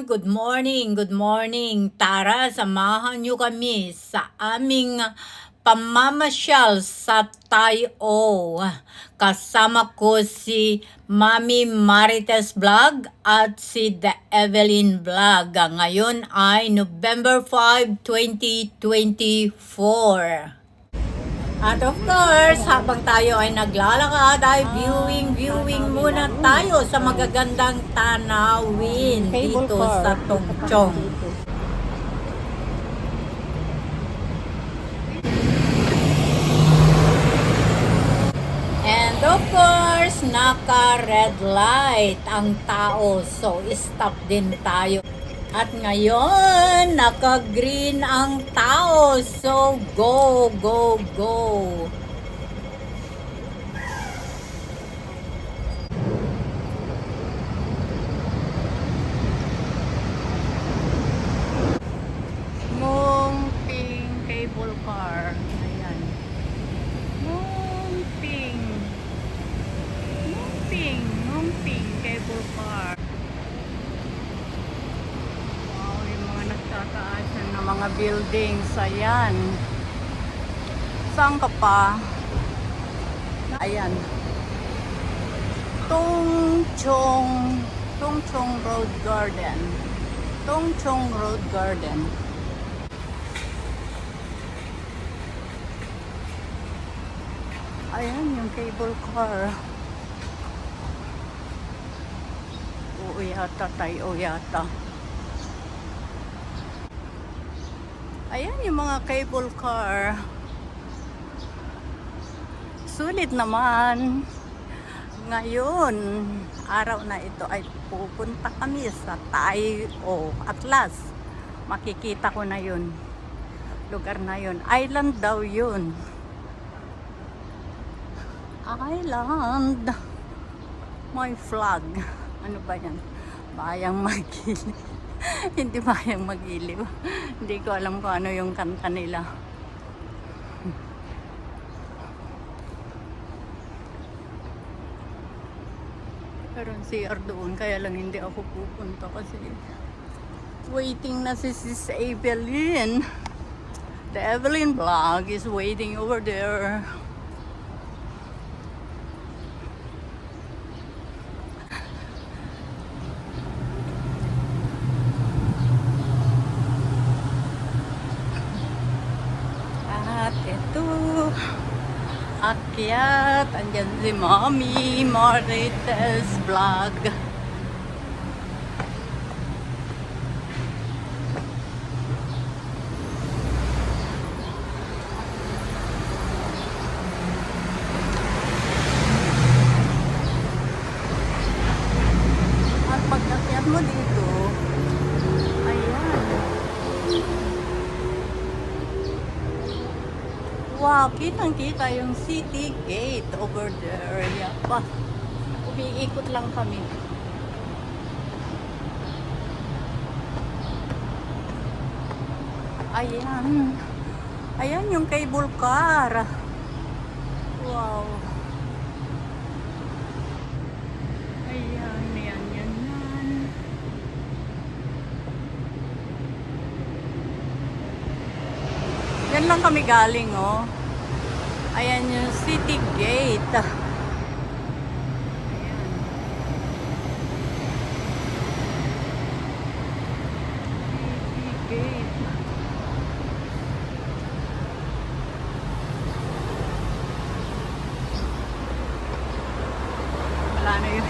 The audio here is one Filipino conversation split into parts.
Good morning, good morning. Tara, samahan niyo kami sa aming pamamasyal sa Tayo. Kasama ko si Mami Marites Vlog at si The Evelyn Vlog. Ngayon ay November 5, 2024. At of course, habang tayo ay naglalakad, ay viewing muna tayo sa magagandang tanawin dito sa Tongchong. And of course, naka-red light ang tao. So, stop din tayo. At ngayon, naka-green ang tao. So, go, go, go. Ngumping cable car. Ayan. Ngumping. Ngumping cable car. Tataasan ng mga buildings. Ayan. Saan ka pa? Ayan. Tongchong Road Garden. Tongchong Road Garden. Ayan yung cable car. Oo yata tayo yata. Ayan yung mga cable car. Sulit naman. Ngayon, araw na ito ay pupunta kami sa Tayo. At last, makikita ko na yun. Lugar na yun. Island daw yun. Island. May flag. Ano ba yan? Bayang Magili. Hindi bayang Magiliw. Hindi ko alam kung ano yung kanta nila. Pero CR doon, kaya lang hindi ako pupunta kasi waiting na si Sis Evelyn. The Evelyn Vlog is waiting over there. Ito, akyat, andyan si Mami Marites Vlog. At pag-akyat mo dito, ayan. Wow, kitang-kita yung city gate over there. Yapa. Umiikot lang kami. Ayan. Ayan yung cable car. Wow. Ayan, yan. Yan lang kami galing, oh. Ayan yung city gate. Ayan. City gate. Wala na yun.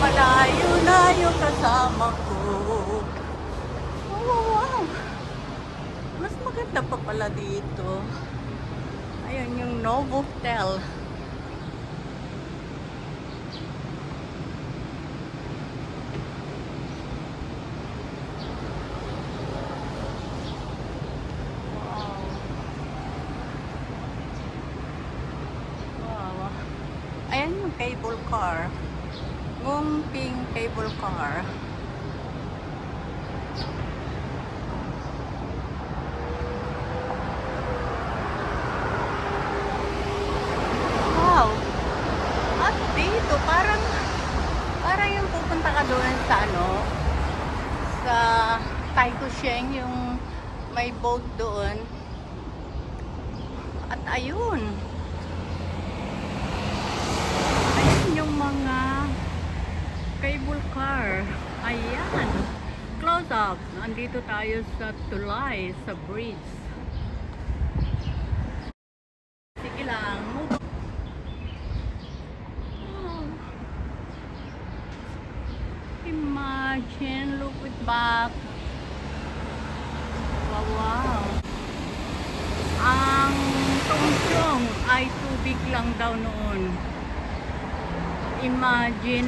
Malayo na yung kasama ko. Wow. Mas maganda pa pala dito. Ayan yung Novotel. Wow. Ayan yung cable car. Ngumping cable car. Parang yung pupunta ka doon sa ano, sa Taikusheng, yung may boat doon. At ayun. Ayun yung mga cable car. Ayan. Close up. Nandito tayo sa tulay, sa bridge. Sige lang. Oh. Imagine, look it back. Wow, wow. Ang Tongchong ay tubig lang daw noon. Imagine,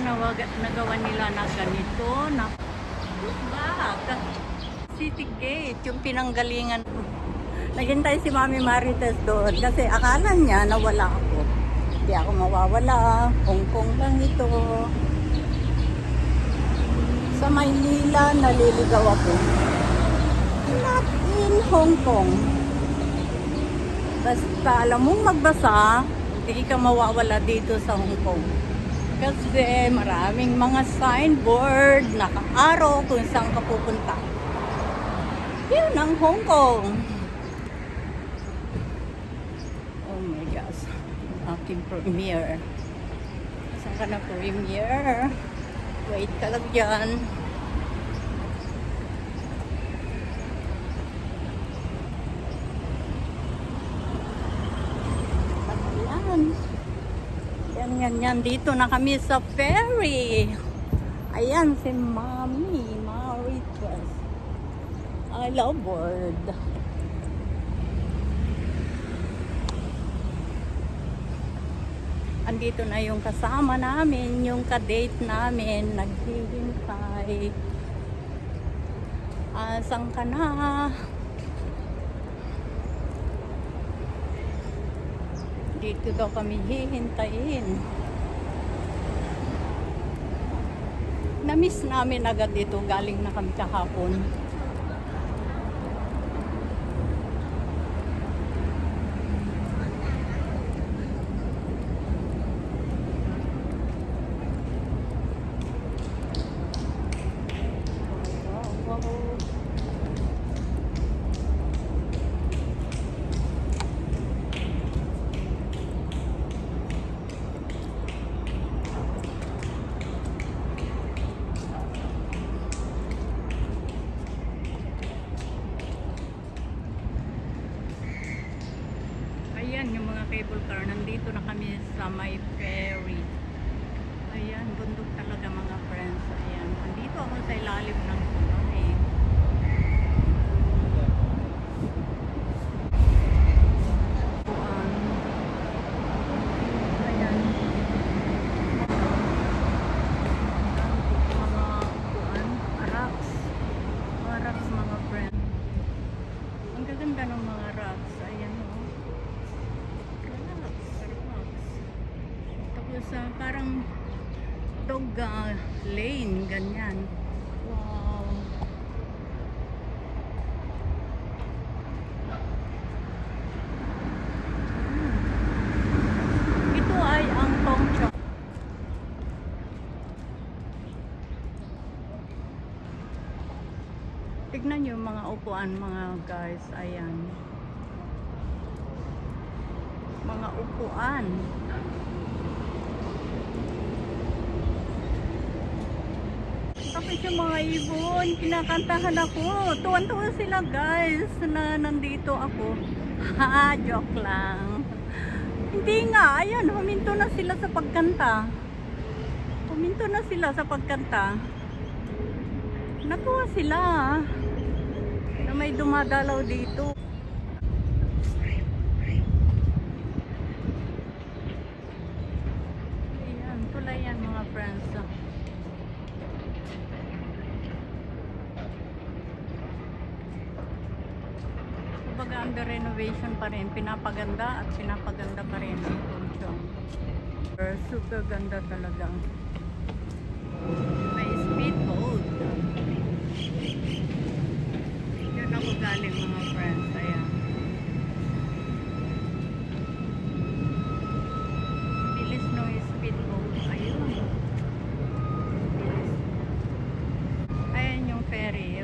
nagawa nila na ganito, na look back. City Gate, yung pinanggalingan. Naghintay si Mami Marites doon kasi akala niya nawala ako. Hindi ako mawawala. Hong Kong lang ito. Sa Maynila, naliligaw ako. Not in Hong Kong. Basta alam mong magbasa, hindi ka mawawala dito sa Hong Kong. Kasi maraming mga signboard, naka-araw kung saan ka pupunta. Yun ang Hong Kong. Oh my gosh. Aking premiere. Saan ka na premiere? Wait ka lang dyan. Yan. Dito na kami sa ferry. Ayan si Mami Marites. I love word. Andito na yung kasama namin, yung ka-date namin, naghihintay. Saan ka na? Dito daw kami hihintayin. Na-miss namin agad dito, galing na kami kahapon. Ayan yung mga cable car. Nandito na kami sa may ferry. Ayan, bundok talaga mga friends. Ayan, nandito ako sa ilalim ng tulay. Ayan. Mga upuan, rocks. Mga rocks mga friends. Ang gaganda ng mga rocks. Ayan o. Parang dog lane, ganyan. Wow. Ito ay ang Tongchong. Tignan nyo yung mga upuan mga guys. Ayan. Mga upuan. Tapos yung mga ibon, kinakantahan ako. Tuwan-tuwa sila guys na nandito ako. Ha, joke lang. Hindi nga, ayan, huminto na sila sa pagkanta. Huminto na sila sa pagkanta. Natuwa sila na may dumadalaw dito. Ayan, tulay yan mga friends. Under renovation pa rin, pinapaganda at pinapaganda pa rin ang Tongchong. Super ganda talaga. May speedboat. Yun ako galing mga friends. Ayan. Bilis no yung speedboat. Ayun. Bilis. Ayan yung ferry.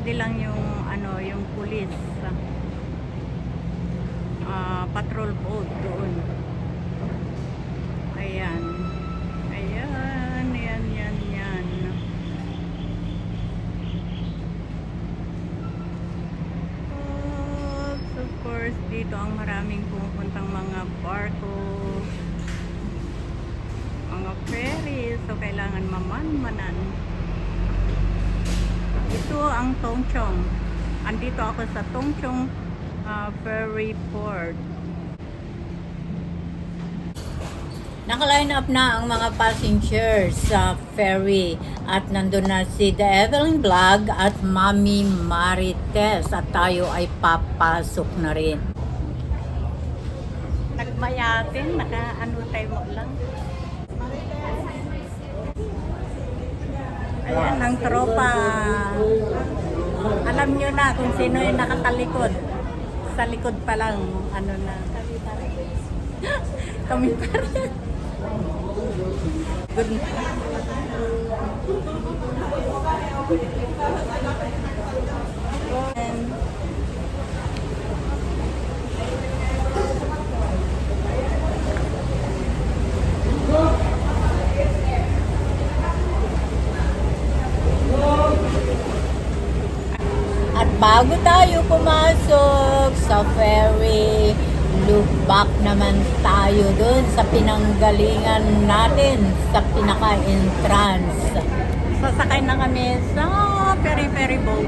steady lang yung ano, yung pulis. Patrol boat doon. Ayan. Ayan, yan. Of course, dito ang maraming pumupuntang mga barko, mga ferry, so kailangan mamanmanan. Ito ang Tongchong. Andito ako sa Tongchong Ferry Port. Naka-line up na ang mga passengers sa ferry at nandun na si The Evelyn Vlog at Mami Marites at tayo ay papasok na rin. Nagmayatin, naka-ano tayo lang. Ayan ang tropa. Alam nyo na kung sino yung nakatalikod. Sa likod pa lang, ano na. Kami pa rin. Good. At bago tayo pumasok sa ferry, look back naman tayo dun sa pinanggalingan natin sa pinaka-entrance. Sasakay na kami sa ferry boat.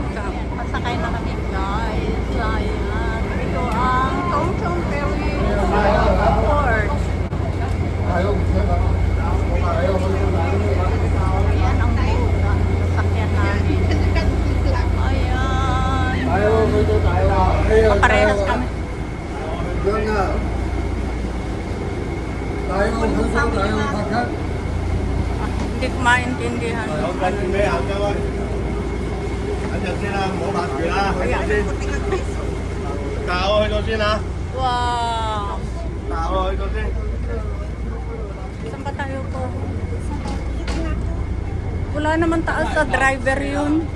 Pasakay na kami, guys. Ayan. Ito ang Tongchong Ferry Port. Ayan ang boat. Sasakyan namin. Ayan. Parehas kami. Hindi ko maintindihan. Wow! Saan ba tayo po? Wala naman taas sa driver yun.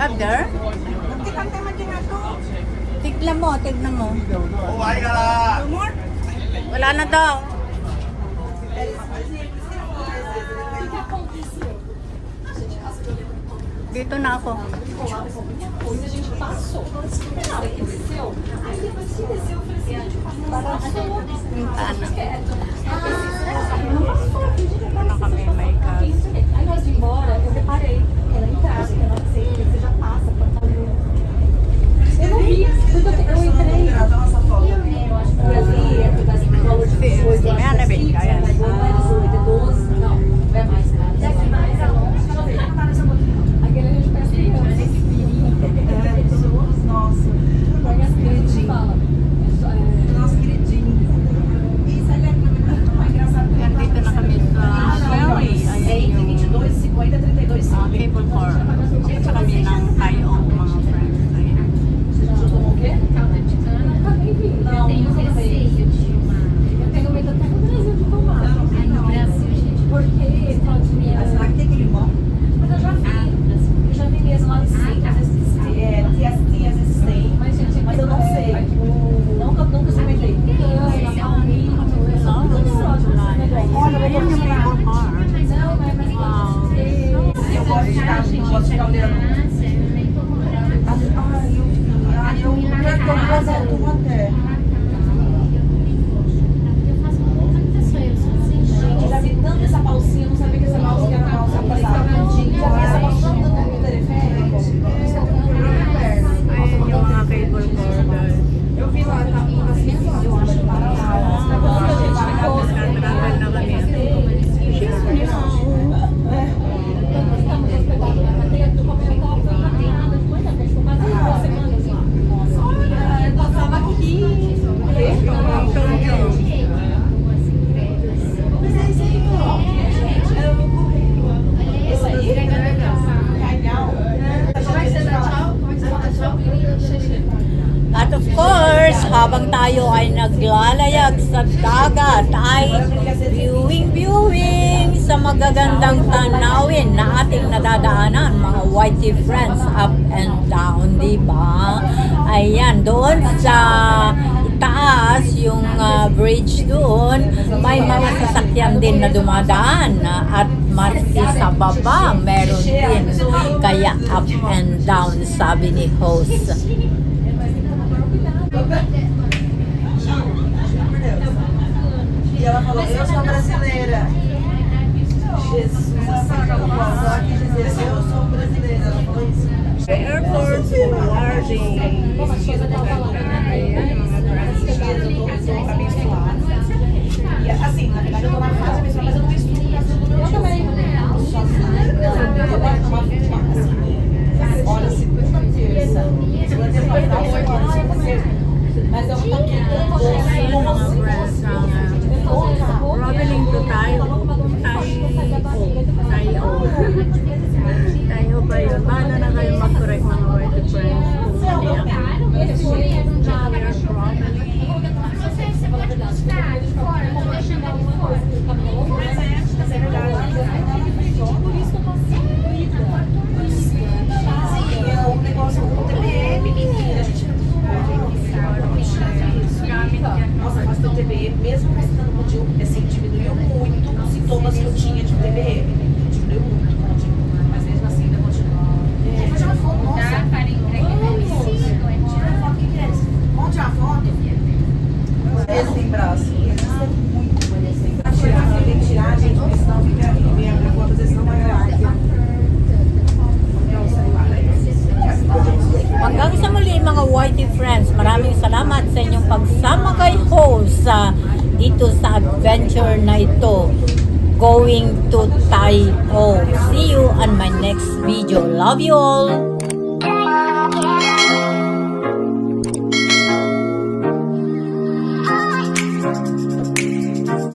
Up there? Tignan mo. Wala na daw. Dito na ako. Ano kami, may gas. Ayan na, babe. Ayan. Dito na kami sa ferry. Ayan yung cable car. Dito kami ng Tayo, mga friends. Ayan. Eu tenho receio de uma. Eu tenho medo até no Brasil de tomar. Ai, no Brasil, gente. Porque pode me. Será que tem limão? Mas eu já vi. Eu já vi mesmo lá de cima. Às vezes tem, às vezes tem. Mas, gente, Mas eu não sei. Nunca experimentei. Olha, ayan yung cable car. Eu gosto de ficar olhando. Eu quero fazer tudo até. Eu já vi tanto essa balsinha, não sabia que essa balsinha era uma balsa passada. Já vi essa balsinha no teleférico. Ayan yung mga cable car, guys. Eu vi lá, tá assim, eu acho que para lá. Nagtatravel na kami. Eu passava aqui. Mas é isso aí, ó. Eu vou correr. Isso aí? Legal. Como é que você dá tchau? At of course, habang tayo ay naglalayag sa dagat, ay viewing sa magagandang tanawin na ating nadadaanan, mga whitey friends, up and down, di ba? Ayan, doon sa itaas, yung bridge doon, may mga sasakyan din na dumadaan at maski sa baba, meron din. Kaya up and down, sabi ni host. E ela falou, eu sou brasileira. Jesus, só que dizer, eu sou brasileira. Ela falou isso. Airport forwarding. E assim, na verdade eu tô na fase abençoada, mas eu não estudo na fase do meu tio. Olha, segunda terça. Segunda terça pra final, mas eu tô aqui Traveling to Tayo. Tayo ba yun? Paano na kayo mag-correct mga white friends? o negócio, o TPM, menina, a gente nossa, mas o TPM, mesmo estando no dia, assim, diminuiu muito os sintomas que eu tinha de TPM. Diminuiu muito, mas mesmo assim ainda continua. Vou tirar foto, nossa. Tira foto, quem que é esse? Vamos tirar foto? Esse tem braço. Tem que tirar, gente, porque senão fica minha foto, vocês não vão gravar. Hanggang sa muli mga whitey friends, maraming salamat sa inyong pagsama kay host dito sa adventure na ito, going to Tayo. See you on my next video. Love you all!